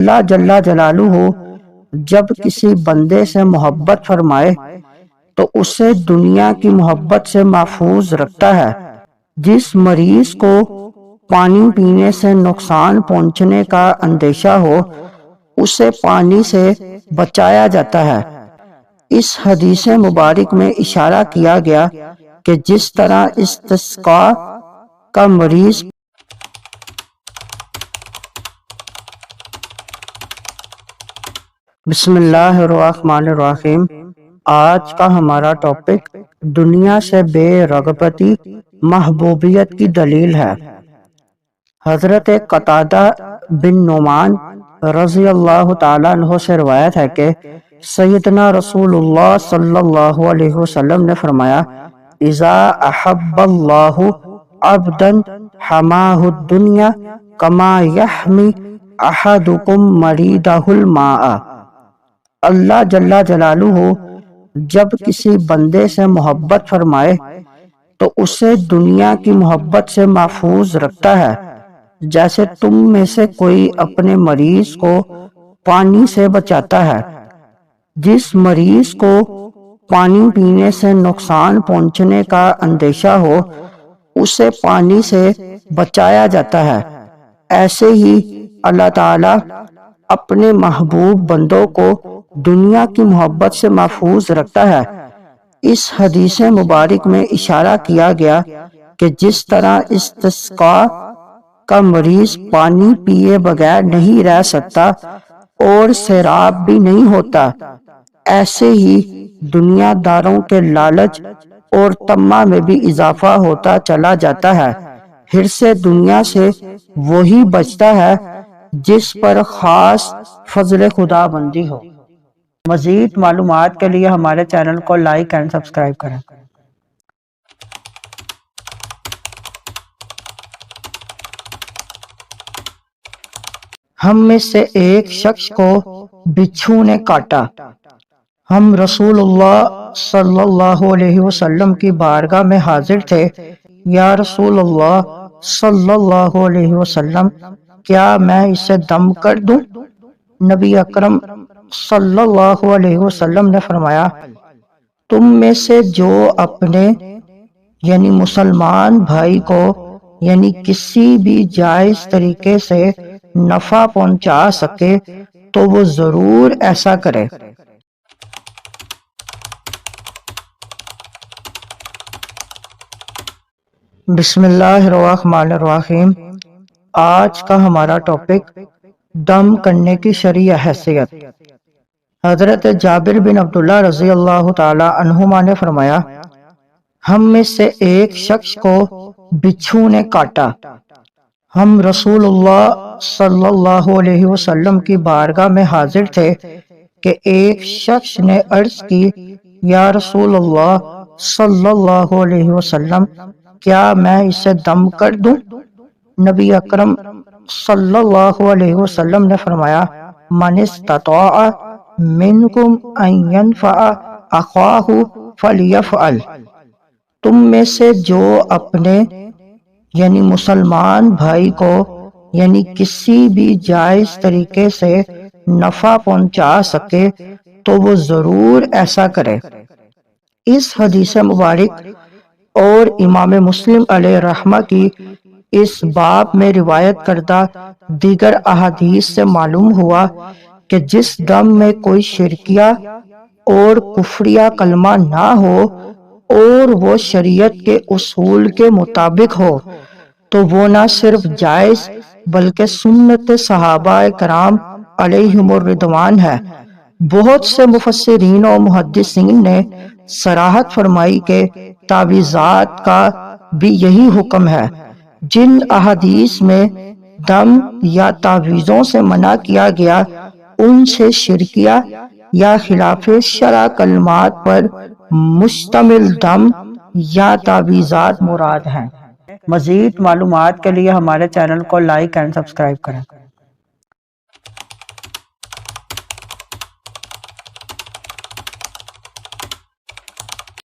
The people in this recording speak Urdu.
اللہ جل جلالہ جب کسی بندے سے محبت فرمائے تو اسے دنیا کی محبت سے محفوظ رکھتا ہے۔ جس مریض کو پانی پینے سے نقصان پہنچنے کا اندیشہ ہو اسے پانی سے بچایا جاتا ہے۔ اس حدیث مبارک میں اشارہ کیا گیا کہ جس طرح استسقاء کا مریض بسم اللہ الرحمن الرحیم۔ آج کا ہمارا ٹاپک دنیا سے بے رغبتی محبوبیت کی دلیل ہے۔ حضرت قتادہ بن نعمان رضی اللہ تعالیٰ عنہ سے روایت ہے کہ سیدنا رسول اللہ صلی اللہ علیہ وسلم نے فرمایا، اذا احب اللہ عبدا حماہ الدنیا کما یحمی احدکم مریدہ الماء۔ اللہ جل جلالہ جب کسی بندے سے محبت فرمائے تو اسے دنیا کی محبت سے محفوظ رکھتا ہے، جیسے تم میں سے کوئی اپنے مریض کو پانی سے بچاتا ہے۔ جس مریض کو پانی پینے سے نقصان پہنچنے کا اندیشہ ہو اسے پانی سے بچایا جاتا ہے۔ ایسے ہی اللہ تعالی اپنے محبوب بندوں کو دنیا کی محبت سے محفوظ رکھتا ہے۔ اس حدیث مبارک میں اشارہ کیا گیا کہ جس طرح استسقاء کا مریض پانی پیے بغیر نہیں رہ سکتا اور سیراب بھی نہیں ہوتا، ایسے ہی دنیا داروں کے لالچ اور طمع میں بھی اضافہ ہوتا چلا جاتا ہے۔ حرص دنیا سے وہی بچتا ہے جس پر خاص فضل خدا بندی ہو۔ مزید معلومات کے لیے ہمارے چینل کو لائک اینڈ سبسکرائب کریں۔ ہم میں سے ایک شخص کو بچھو نے کاٹا۔ ہم رسول اللہ صلی اللہ علیہ وسلم کی بارگاہ میں حاضر تھے۔ یا رسول اللہ صلی اللہ علیہ وسلم، کیا میں اسے دم کر دوں؟ نبی اکرم صلی اللہ علیہ وسلم نے فرمایا، تم میں سے جو اپنے یعنی مسلمان بھائی کو یعنی کسی بھی جائز طریقے سے نفع پہنچا سکے تو وہ ضرور ایسا کرے۔ بسم اللہ الرحمن الرحیم۔ آج کا ہمارا ٹاپک دم کرنے کی شرعی حیثیت۔ حضرت جابر بن عبداللہ رضی اللہ تعالی عنہما نے فرمایا، ہم میں سے ایک شخص کو بچھو نے کاٹا۔ ہم رسول اللہ صلی اللہ علیہ وسلم کی بارگاہ میں حاضر تھے کہ ایک شخص نے عرض کی، یا رسول اللہ صلی اللہ علیہ وسلم، کیا میں اسے دم کر دوں؟ نبی اکرم صلی اللہ علیہ وسلم نے فرمایا، من استطاع منکم ان ینفع اخاہ فلیفعل۔ تم میں سے جو اپنے یعنی مسلمان بھائی کو یعنی کسی بھی جائز طریقے سے نفع پہنچا سکے تو وہ ضرور ایسا کرے۔ اس حدیث مبارک اور امام مسلم علیہ رحمہ کی اس باب میں روایت کردہ دیگر احادیث سے معلوم ہوا کہ جس دم میں کوئی شرکیہ اور کفریہ کلمہ نہ ہو اور وہ شریعت کے اصول کے مطابق ہو تو وہ نہ صرف جائز بلکہ سنت صحابہ کرام علیہم الرضوان ہے۔ بہت سے مفسرین و محدثین نے صراحت فرمائی کہ تعویذات کا بھی یہی حکم ہے۔ جن احادیث میں دم یا تعویذوں سے منع کیا گیا ان سے شرکیہ یا خلاف شرع کلمات پر مشتمل دم یا تعویذات مراد ہیں۔ مزید معلومات کے لیے ہمارے چینل کو لائک اینڈ سبسکرائب کریں۔